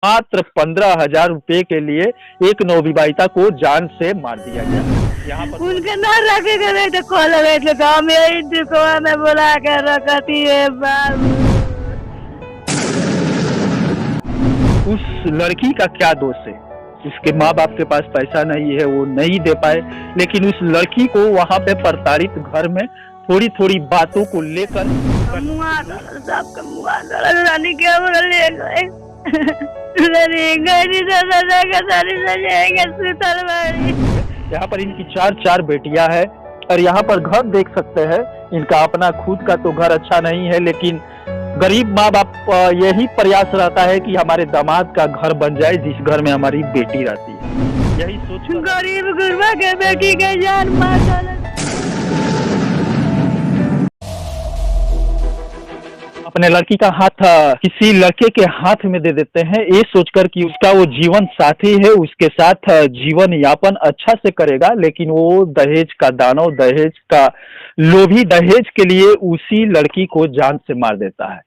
मात्र 15,000 रुपए के लिए एक नवविवाहिता को जान से मार दिया गया। यहाँ पर उनके ना रखे गए तो कॉल गए थे गाँव में, यही दुकान में बुला कर रखती है बाबू। उस लड़की का क्या दोष है? उसके माँ बाप के पास पैसा नहीं है, वो नहीं दे पाए, लेकिन उस लड़की को वहाँ पे प्रताड़ित घर में थोड़ी थोड़ी बातों को लेकर रानी क्या ले गए यहाँ पर इनकी चार बेटियां हैं और यहाँ पर घर देख सकते हैं। इनका अपना खुद का तो घर अच्छा नहीं है, लेकिन गरीब माँ बाप यही प्रयास रहता है कि हमारे दामाद का घर बन जाए जिस घर में हमारी बेटी रहती है। यही सोच गरीब गुरबा के बेटी के जान मार अपने लड़की का हाथ किसी लड़के के हाथ में दे देते हैं, ये सोचकर कि उसका वो जीवन साथी है, उसके साथ जीवन यापन अच्छा से करेगा, लेकिन वो दहेज का दानव, दहेज का लोभी, दहेज के लिए उसी लड़की को जान से मार देता है।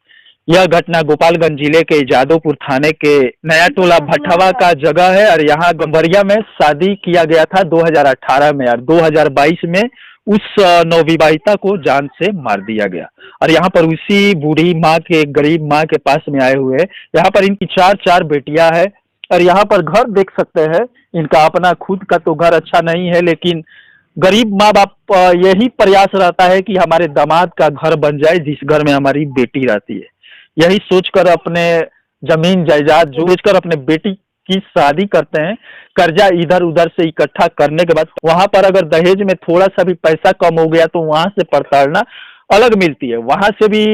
यह घटना गोपालगंज जिले के जादवपुर थाने के नया टोला भटवा का जगह है और यहाँ गंबरिया में शादी किया गया था 2018 में और 2022 में उस नवविवाहिता को जान से मार दिया गया। और यहाँ पर उसी बूढ़ी माँ के, गरीब माँ के पास में आए हुए, यहाँ पर इनकी चार बेटियां हैं और यहाँ पर घर देख सकते हैं। इनका अपना खुद का तो घर अच्छा नहीं है, लेकिन गरीब माँ बाप यही प्रयास रहता है कि हमारे दामाद का घर बन जाए जिस घर में हमारी बेटी रहती है। यही सोचकर अपने जमीन जायदाद जो बेचकर अपने बेटी की शादी करते हैं। कर्जा इधर उधर से इकट्ठा करने के बाद वहां पर अगर दहेज में थोड़ा सा भी पैसा कम हो गया तो वहां से प्रताड़ना अलग मिलती है। वहां से भी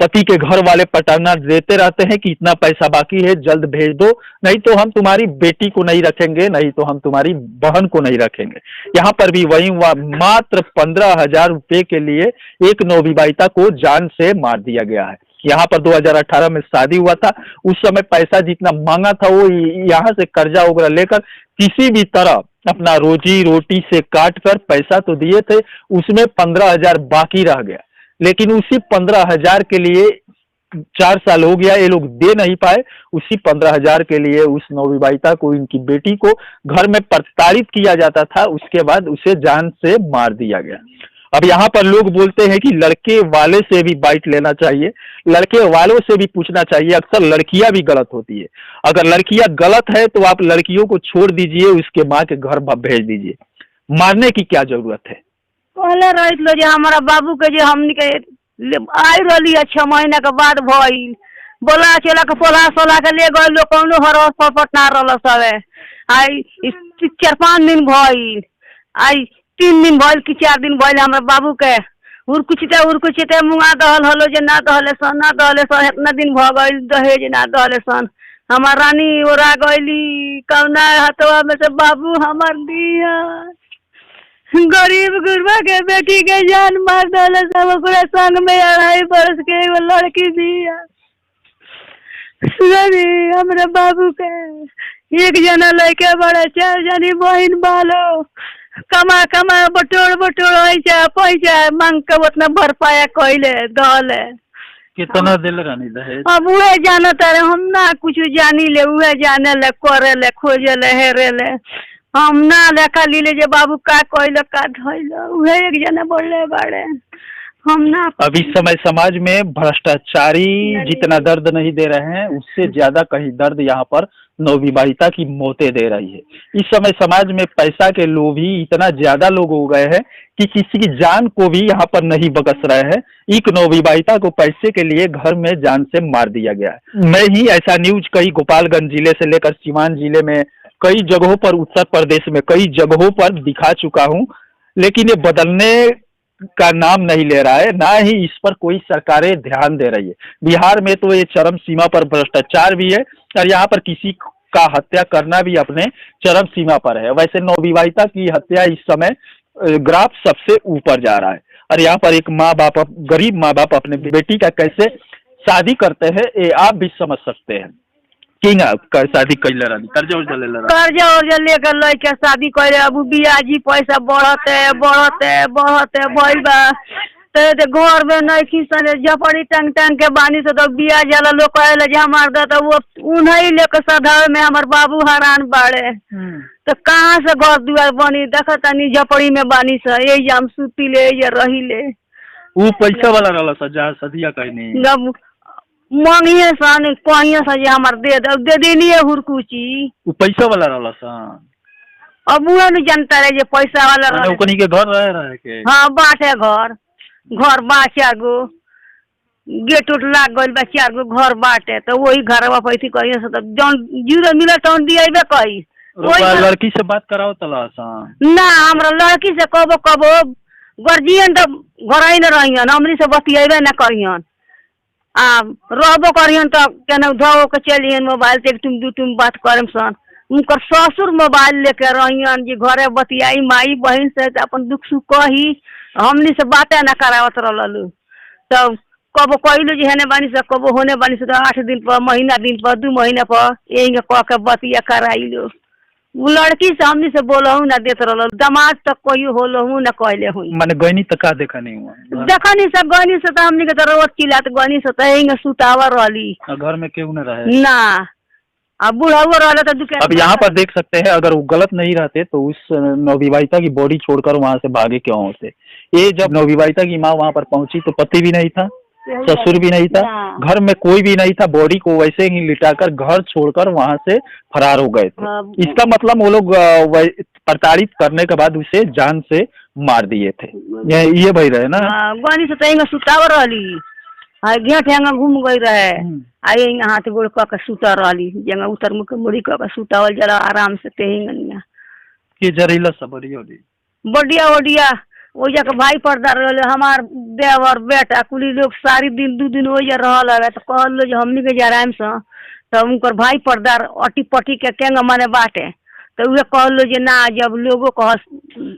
पति के घर वाले प्रताड़ना देते रहते हैं कि इतना पैसा बाकी है, जल्द भेज दो, नहीं तो हम तुम्हारी बेटी को नहीं रखेंगे, नहीं तो हम तुम्हारी बहन को नहीं रखेंगे। यहाँ पर भी वही हुआ, मात्र 15,000 रुपए के लिए एक नवविवाहिता को जान से मार दिया गया है। यहाँ पर 2018 में शादी हुआ था। उस समय पैसा जितना मांगा था वो यहाँ से कर्जा वगैरह लेकर किसी भी तरह अपना रोजी रोटी से काट कर पैसा तो दिए थे, उसमें 15,000 बाकी रह गया। लेकिन उसी 15,000 के लिए 4 साल हो गया, ये लोग दे नहीं पाए। उसी 15,000 के लिए उस नवविवाहिता को, इनकी बेटी को घर में प्रताड़ित किया जाता था, उसके बाद उसे जान से मार दिया गया। अब यहाँ पर लोग बोलते हैं कि लड़के वाले से भी बाइट लेना चाहिए, लड़के वालों से भी पूछना चाहिए। अक्सर लड़कियां भी गलत होती है। अगर लड़कियां गलत है तो आप लड़कियों को छोड़ दीजिए, उसके माँ के घर भेज दीजिए। मारने की क्या जरूरत है? पहले रहित लो जो हमारा बाबू के जो हमनी के आई रही है 6 महीना के बाद भइल, बोला चला के पोला सोला के ले गए लोग, कौनो हरस पपट ना रहल सबे। आई 4-5 दिन भइल, आई 3 दिन भइल कि 4 दिन भइल हमारे बाबू के उर्कुचिते मुँगा दहल हलो जे ना दहले सन इतना दिन भ गइल दहेज ना दहले सन। हमार रानी ओरा गइली कौना हथवा में से बाबू हमार दिया। गरीब गुरबा के बेटी के जान मार दहले सब, ओकरा संग में 2.5 बरस के एगो लड़की दिया। हमारे बाबू के एक जना लड़के बड़े, 4 जनी बहन बालो, कमा बटोर पैसा मांग के उतना भरपाया कैले दहले। कितना दिल रानी दहेज? अब उहे जानत है, हम ना कुछ जानी ले, उहे जाने ले, करे ले, खोजे ले, हेरे ले। हम ना लेखा लीले जे बाबू का कैले का धैले, उहे एक जना बोले बड़े। हम ना अब इस समय समाज में भ्रष्टाचारी जितना दर्द नहीं दे रहे हैं, उससे ज्यादा कहीं दर्द यहाँ पर नवविवाहिता की मौतें दे रही है। इस समय समाज में पैसा के लोभी इतना ज्यादा लोग हो गए हैं कि किसी की जान को भी यहाँ पर नहीं बख्श रहे हैं। एक नवविवाहिता को पैसे के लिए घर में जान से मार दिया गया है। मैं ही ऐसा न्यूज कई गोपालगंज जिले से लेकर सीवान जिले में कई जगहों पर, उत्तर प्रदेश में कई जगहों पर दिखा चुका हूँ, लेकिन ये बदलने का नाम नहीं ले रहा है, ना ही इस पर कोई सरकारें ध्यान दे रही है। बिहार में तो ये चरम सीमा पर भ्रष्टाचार भी है और यहाँ पर किसी का हत्या करना भी अपने चरम सीमा पर है। वैसे नवविवाहिता की हत्या इस समय ग्राफ सबसे ऊपर जा रहा है और यहाँ पर एक माँ बाप, गरीब माँ बाप अपने बेटी का कैसे शादी करते हैं ये आप भी समझ सकते हैं। किंग शादी कैले रही, कर्जा लेकर लड़के शादी करे। अब बियाजी पैसा बढ़ते भइल बा, तो ते घर में नहीं खींचन झपड़ी टंग टंग के बानी से तो बिया जाला लोग कहले जे हमार दा तो वो उन्हीं लेके सधावे में हमार बाबू हैरान बाड़े। तो कहाँ से घर दुआर बनी देख तनी झपड़ी में बानी से यही हम सुती ले ये रही ले। वो पैसा वाला रहला सजा सदिया कहनी जब मांगिए सन कहिए से जे हमार दे देनी है हुरकुची। वो पैसा वाला रहला सा अब वो नहीं जानता रहे जे पैसा वाला माने ओकनी के घर रहे के। हाँ बाटे घर बा 4 गो गेट उट लाग गइल बा 4 गो घर बाटे तो वही घरवा पैसी कहिए से तब जौन जीरो मिला तौन दिएबे कही। लड़की से बात कराओ तला सा ना हमरा लड़की से कबो गर्जियन तो घर ही न रहियन हमनी से बतिएबे न करियन। रहबो करियन तो केना धो के चलियन मोबाइल से तुम बात करम सन। उनकर ससुर मोबाइल लेके रहियन जी घरे बतियाई माई बहन से अपन दुख सुख कही हमनी से बातें न करावत रहलू। तो कबो कहलू जी हेने बानी से कबो होने बानी से तो 8 दिन पर महीना दिन पर 2 महीना पर यही कह के बतिया कराइलो। वो लड़की से हमनी से बोलहू ना देत रहल दामाद तक कोई होलहू ना कहले हुई माने गनी तक का देखा नहीं हुआ देखनी से गनी से तो हमनी के तो रोज चिल्लात गनी से तो यही सुतावा रहली घर में क्यों न रहे ना। अब बुढ़ा रहला तो दुकान। अब यहाँ पर देख सकते हैं अगर वो गलत नहीं रहते तो उस नवविवाहिता की बॉडी छोड़कर वहाँ से भागे क्यों होते। ये जब नवविवाहिता की माँ वहाँ पर पहुंची तो पति भी नहीं था ससुर भी नहीं था घर में कोई भी नहीं था बॉडी को वैसे ही लिटाकर घर छोड़कर वहाँ से फरार हो गए थे। इसका मतलब वो लोग प्रताड़ित करने के बाद उसे जान से मार दिए थे ये भाई रहे ना। गनी से तो सुतावा रहली घेट हेंगा घूम गई रहे आई हाथ गोड़ कह के सुता रही जंगा उतर मुख मुड़ी कह के सुतावल जरा आराम से तेहिंगनिया के जरीला सब बढ़िया ओडिया ओ जाके भाई पर्दा रहले हमार देवर बेटा कुली लोग सारी दिन 2 दिन हो जा रहल है तो कहलो जे हमनी के जराम से तो उनकर भाई पर्दा अटी पटी के केंगा माने बाटे तो उहे कहलो जे ना जब लोगो कह।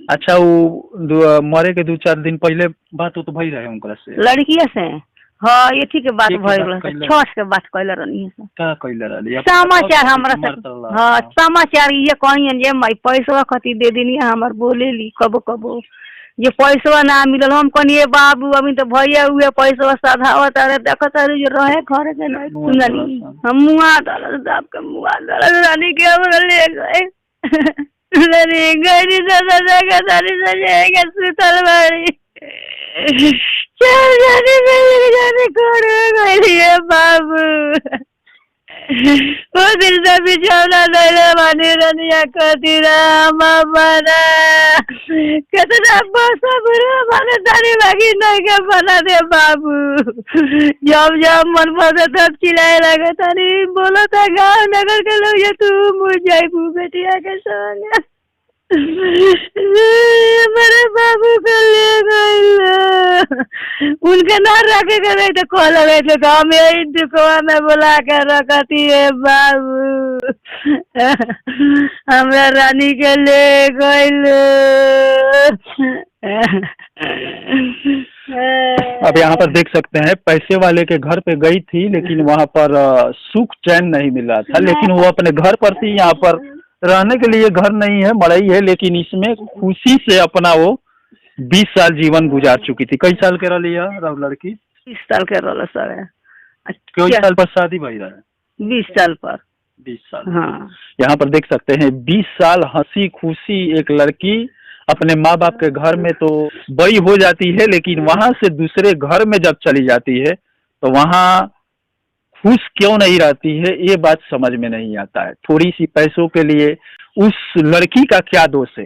अच्छा वो मरे के 2-4 दिन पहले बात तो भई रहे उनकर से लड़किया से। हाँ ये ठीक है बात भइल छठ के बात कहले रहनी है का कहले रहली समाचार हमरा से। हाँ समाचार ये कहियन जे मैं पैसा खती दे देनी हमर बोलेली कबो ये पैसा ना मिलल हम कनिए बाबू अभी तो भैया हुए पैसा साधावत अरे देखत अरे जो रहे घर के नहीं सुनली हम मुआ दल दाब के मुआ दल रानी के हम ले गए ले गई दादा का सारी सजेगा सुतल बाड़ी चल जाने कर बाबू वो दिल से बिछौना लैले मानी रनिया कती राम बना कितना पैसा बुरा माने तारी बाकी नहीं के बना दे बाबू जब मन पड़े तब चिल्लाए लगे तारी बोलो था गाँव नगर के लोग ये तू मुझ जाइबू बेटिया के संग मेरे बाबू को ले गए उनके ना रखे के नहीं तो कॉल गए थे तो हम यही दुखवा में बुला कर रखती है बाबू हमरा रानी के ले गए। अब यहाँ पर देख सकते हैं पैसे वाले के घर पे गई थी लेकिन वहाँ पर सुख चैन नहीं मिल रहा था लेकिन वो अपने घर पर थी। यहाँ पर रहने के लिए घर नहीं है मड़ई है लेकिन इसमें खुशी से अपना वो 20 साल जीवन गुजार चुकी थी। कई साल के रहा लड़की 20 साल के रहा सर। कई साल पर शादी भई रहा 20 साल पर 20 साल। हाँ यहाँ पर देख सकते हैं 20 साल हंसी खुशी एक लड़की अपने माँ बाप के घर में तो बड़ी हो जाती है लेकिन वहां से दूसरे घर में जब चली जाती है तो वहाँ खुश क्यों नहीं रहती है ये बात समझ में नहीं आता है। थोड़ी सी पैसों के लिए उस लड़की का क्या दोष है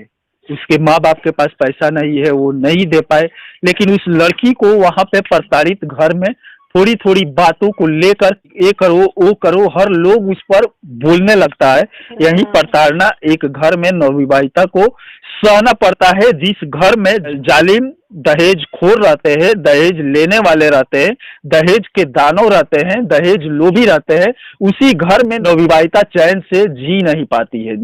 उसके माँ बाप के पास पैसा नहीं है वो नहीं दे पाए लेकिन उस लड़की को वहां पे प्रताड़ित घर में थोड़ी थोड़ी बातों को लेकर ये करो वो करो हर लोग उस पर बोलने लगता है। यही प्रताड़ना एक घर में नवविवाहिता को सहना पड़ता है जिस घर में जालिम दहेज खोर रहते हैं दहेज लेने वाले रहते हैं दहेज के दानव रहते हैं दहेज लोभी रहते हैं उसी घर में नवविवाहिता चैन से जी नहीं पाती है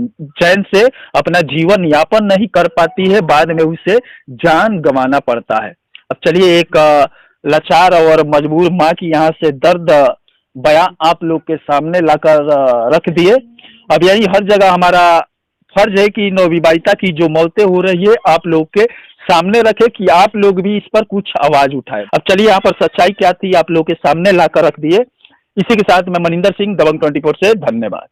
चैन से अपना जीवन यापन नहीं कर पाती है बाद में उसे जान गंवाना पड़ता है। अब चलिए एक लाचार और मजबूर माँ की यहाँ से दर्द बयां आप लोग के सामने लाकर रख दिए। अब यही हर जगह हमारा फर्ज है कि नवविवाहिता की जो मौतें हो रही है आप लोग के सामने रखे कि आप लोग भी इस पर कुछ आवाज उठाए। अब चलिए यहाँ पर सच्चाई क्या थी आप लोग के सामने लाकर रख दिए। इसी के साथ मैं मनिंदर सिंह, दबंग 24 से धन्यवाद।